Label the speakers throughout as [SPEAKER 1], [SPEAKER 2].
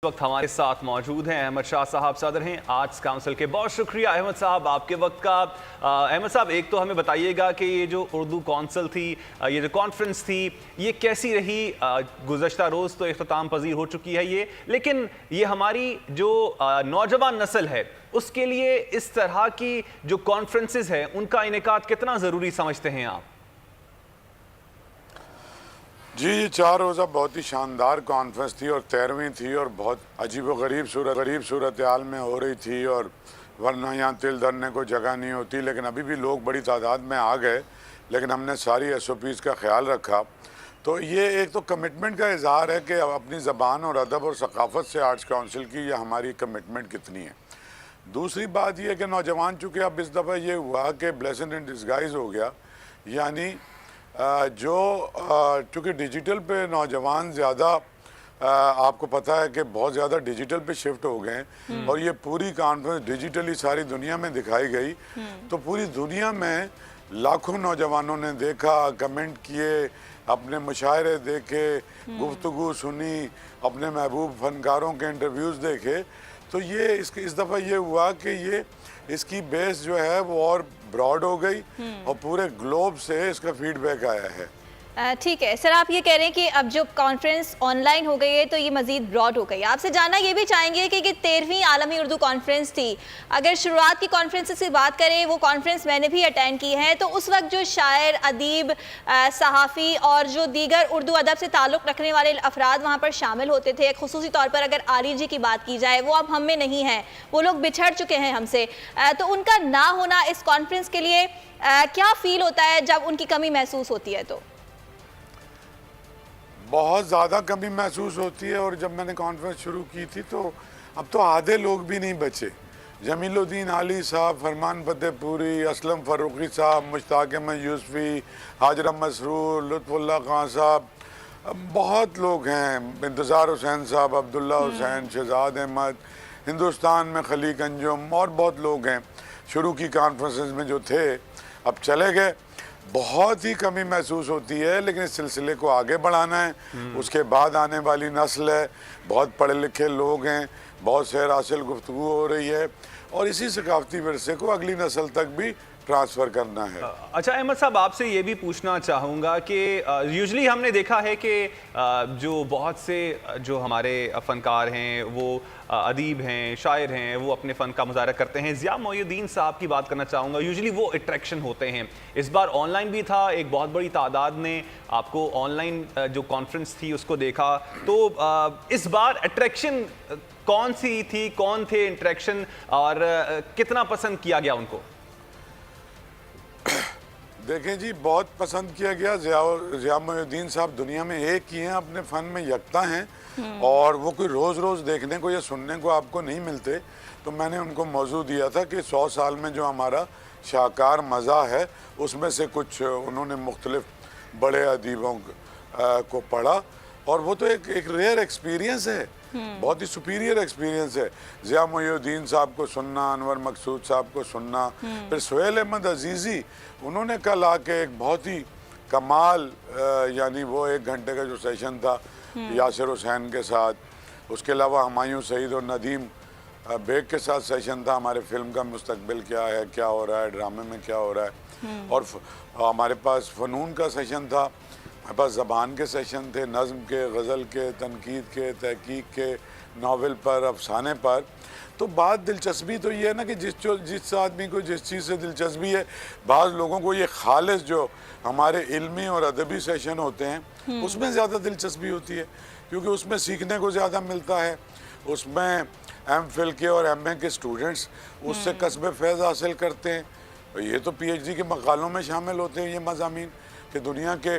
[SPEAKER 1] वक्त हमारे साथ मौजूद हैं अहमद शाह साहब सदर हैं आर्ट्स काउंसिल के। बहुत शुक्रिया अहमद साहब आपके वक्त का। अहमद साहब, एक तो हमें बताइएगा कि ये जो उर्दू काउंसिल थी, ये जो कॉन्फ्रेंस थी, ये कैसी रही? गुज़श्ता रोज़ तो इख्तिताम पजीर हो चुकी है ये, लेकिन ये हमारी जो नौजवान नस्ल है उसके लिए इस तरह की जो कॉन्फ्रेंसेस है उनका इनेकाद कितना ज़रूरी समझते हैं आप?
[SPEAKER 2] जी, ये 4 रोज़ा बहुत ही शानदार कॉन्फ्रेंस थी और 13वीं थी और बहुत अजीब व गरीब सूरत हाल में हो रही थी, और वरना यहाँ तिल धरने को जगह नहीं होती। लेकिन अभी भी लोग बड़ी तादाद में आ गए, लेकिन हमने सारी SOPs का ख्याल रखा। तो ये एक तो कमिटमेंट का इजहार है कि अपनी ज़बान और अदब और सकाफ़त से आर्ट्स काउंसिल की ये हमारी कमिटमेंट कितनी है। दूसरी बात ये कि नौजवान चूँकि अब इस दफ़ा ये हुआ कि ब्लेसिंग इन डिस्गाइज हो गया, यानी जो चूँकि डिजिटल पे नौजवान ज़्यादा आपको पता है कि बहुत ज़्यादा डिजिटल पे शिफ्ट हो गए हैं, और ये पूरी कॉन्फ्रेंस डिजिटली सारी दुनिया में दिखाई गई। तो पूरी दुनिया में लाखों नौजवानों ने देखा, कमेंट किए, अपने मुशायरे देखे, गुफ्तगू सुनी, अपने महबूब फनकारों के इंटरव्यूज़ देखे। तो ये इस दफ़ा ये हुआ कि ये इसकी बेस जो है वो और ब्रॉड हो गई और पूरे ग्लोब से इसका फीडबैक आया है।
[SPEAKER 3] ठीक है सर, आप ये कह रहे हैं कि अब जो कॉन्फ्रेंस ऑनलाइन हो गई है तो ये मज़ीद ब्रॉड हो गई। आपसे जानना ये भी चाहेंगे कि 13वीं आलमी उर्दू कॉन्फ्रेंस थी, अगर शुरुआत की कॉन्फ्रेंस से बात करें, वो कॉन्फ्रेंस मैंने भी अटेंड की है, तो उस वक्त जो शायर, अदीब, सहाफ़ी और जो दीगर उर्दू अदब से ताल्लुक़ रखने वाले अफराद वहाँ पर शामिल होते थे। ख़ुसूसी तौर पर अगर आली जी की बात की जाए, वो अब हम में नहीं है, वो लोग बिछड़ चुके हैं हमसे। तो उनका ना होना इस कॉन्फ्रेंस के लिए क्या फ़ील होता है जब उनकी कमी महसूस होती है? तो
[SPEAKER 2] बहुत ज़्यादा कमी महसूस होती है। और जब मैंने कॉन्फ्रेंस शुरू की थी तो अब तो आधे लोग भी नहीं बचे। जमीलुद्दीन आली साहब, फरमान फतेहपुरी, असलम फ़ारूकी साहब, मुश्ताक अहमद यूसुफ़ी, हाजरा मसरूर, लुत्फ़ुल्लाह खान साहब, बहुत लोग हैं, इंतज़ार हुसैन साहब, अब्दुल्ला हुसैन, शहजाद अहमद, हिंदुस्तान में खलीक अंजुम, और बहुत लोग हैं शुरू की कॉन्फ्रेंसेस में जो थे, अब चले गए। बहुत ही कमी महसूस होती है, लेकिन इस सिलसिले को आगे बढ़ाना है। उसके बाद आने वाली नस्ल है, बहुत पढ़े लिखे लोग हैं, बहुत से हासिल गुफ्तगू हो रही है, और इसी सकाफती विरसे को अगली नस्ल तक भी ट्रांसफ़र करना है।
[SPEAKER 1] अच्छा अहमद साहब, आपसे ये भी पूछना चाहूँगा कि यूजुअली हमने देखा है कि जो बहुत से जो हमारे फ़नकार हैं, वो अदीब हैं, शायर हैं, वो अपने फ़न का मुज़ाहरा करते हैं। ज़िया मोइनुद्दीन साहब की बात करना चाहूँगा, यूजुअली वो अट्रैक्शन होते हैं। इस बार ऑनलाइन भी था, एक बहुत बड़ी तादाद ने आपको ऑनलाइन जो कॉन्फ्रेंस थी उसको देखा। तो इस बार अट्रैक्शन कौन सी थी, कौन थे इंट्रैक्शन, और कितना पसंद किया गया उनको?
[SPEAKER 2] देखें जी, बहुत पसंद किया गया। ज़िया मोइनुद्दीन साहब दुनिया में एक ही हैं, अपने फ़न में यकता हैं, और वो कोई रोज़ रोज़ देखने को या सुनने को आपको नहीं मिलते। तो मैंने उनको मौजू दिया था कि 100 साल में जो हमारा शाहकार मज़ा है, उसमें से कुछ उन्होंने मुख्तलिफ बड़े अदीबों को पढ़ा, और वो तो एक रेयर एक्सपीरियंस है, बहुत ही सुपीरियर एक्सपीरियंस है। ज़िया मोइनुद्दीन साहब को सुनना, अनवर मकसूद साहब को सुनना, फिर सुहेल अहमद अजीज़ी, उन्होंने कल आके एक बहुत ही कमाल, यानी वो 1 घंटे का जो सेशन था यासिर हुसैन के साथ, उसके अलावा हुमायूं सईद और नदीम बेग के साथ सेशन था, हमारे फिल्म का मुस्तकबिल क्या है, क्या हो रहा है, ड्रामे में क्या हो रहा है। और हमारे पास फ़नून का सेशन था, हमारे पास ज़बान के सेशन थे, नज़्म के, गज़ल के, तनकीद के, तहकीक के, नावल पर, अफसाने पर। तो बात दिलचस्पी तो ये है ना कि जिस आदमी को जिस चीज़ से दिलचस्पी है, बाज़ लोगों को ये खालिस जो हमारे इल्मी और अदबी सेशन होते हैं उसमें ज़्यादा दिलचस्पी होती है, क्योंकि उसमें सीखने को ज़्यादा मिलता है। उसमें MPhil के और MA के स्टूडेंट्स उससे कसबे फैज़ हासिल करते हैं। ये तो PhD के मकालों में शामिल होते हैं ये मज़ामीन, कि दुनिया के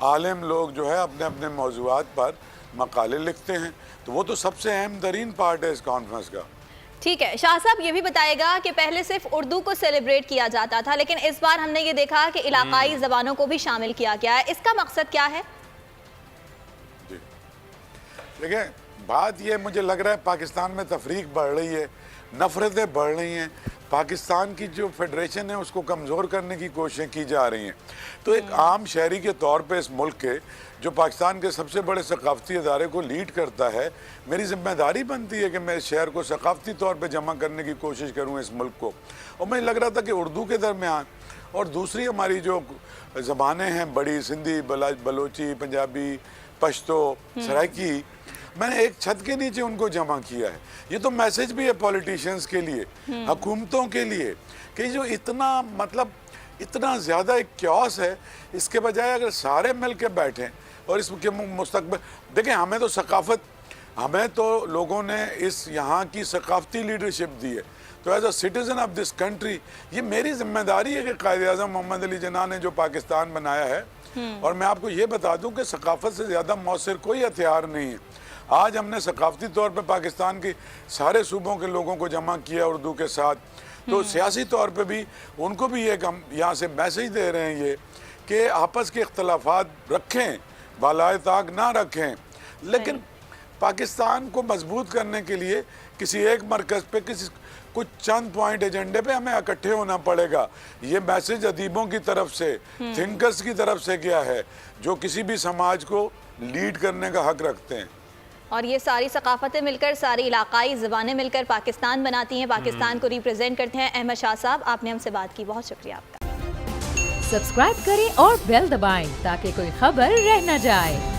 [SPEAKER 2] आलिम लोग जो है अपने अपने मौज़ूआत पर मकाले लिखते हैं। तो वो तो सबसे अहम तरीन पार्ट है इस कॉन्फ्रेंस का।
[SPEAKER 3] ठीक है, शाह साहब ये भी बताएगा कि पहले सिर्फ उर्दू को सेलिब्रेट किया जाता था, लेकिन इस बार हमने ये देखा कि इलाकाई ज़बानों को भी शामिल किया गया है। इसका मकसद क्या है?
[SPEAKER 2] जी देखिए, बात ये मुझे लग रहा है पाकिस्तान में तफरीक बढ़ रही है, नफ़रतें बढ़ रही हैं, पाकिस्तान की जो फेडरेशन है उसको कमज़ोर करने की कोशिशें की जा रही हैं। तो एक आम शहरी के तौर पे इस मुल्क के जो पाकिस्तान के सबसे बड़े सकाफती अदारे को लीड करता है, मेरी जिम्मेदारी बनती है कि मैं इस शहर को सकाफती तौर पे जमा करने की कोशिश करूं इस मुल्क को। और मुझे लग रहा था कि उर्दू के दरमियान और दूसरी हमारी जो ज़बानें हैं बड़ी, सिंधी, बलोची, पंजाबी, पश्तो, सराइकी, मैंने एक छत के नीचे उनको जमा किया है। ये तो मैसेज भी है पॉलिटिशियंस के लिए, हुकूमतों के लिए, कि जो इतना मतलब इतना ज़्यादा एक क्यास है, इसके बजाय अगर सारे मिल के बैठें और इसके मुस्तकबिल देखें। हमें तो लोगों ने इस यहाँ की सकाफती लीडरशिप दी है, तो as a citizen of this country ये मेरी जिम्मेदारी है कि कायद-ए-आज़म मोहम्मद अली जिन्ना ने जो पाकिस्तान बनाया है, और मैं आपको ये बता दूं कि सकाफत से ज़्यादा मौसर कोई हथियार नहीं है। आज हमने सकाफती तौर पे पाकिस्तान के सारे सूबों के लोगों को जमा किया उर्दू के साथ, तो सियासी तौर पे भी उनको भी एक हम यहाँ से मैसेज दे रहे हैं ये कि आपस के इख्तलाफात रखें, बालाए ताक ना रखें, लेकिन पाकिस्तान को मजबूत करने के लिए किसी एक मरकज़ पे कुछ चंद पॉइंट एजेंडे पे हमें इकट्ठे होना पड़ेगा। ये मैसेज अदीबों की तरफ से, थिंकर्स की तरफ से गया है, जो किसी भी समाज को लीड करने का हक रखते हैं।
[SPEAKER 3] और ये सारी सकाफतें मिलकर, सारी इलाकाई ज़बानें मिलकर पाकिस्तान बनाती हैं, पाकिस्तान को रिप्रेजेंट करते हैं। अहमद शाह साहब, आपने हमसे बात की, बहुत शुक्रिया आपका।
[SPEAKER 4] सब्सक्राइब करें और बेल दबाएं ताकि कोई खबर रह न जाए।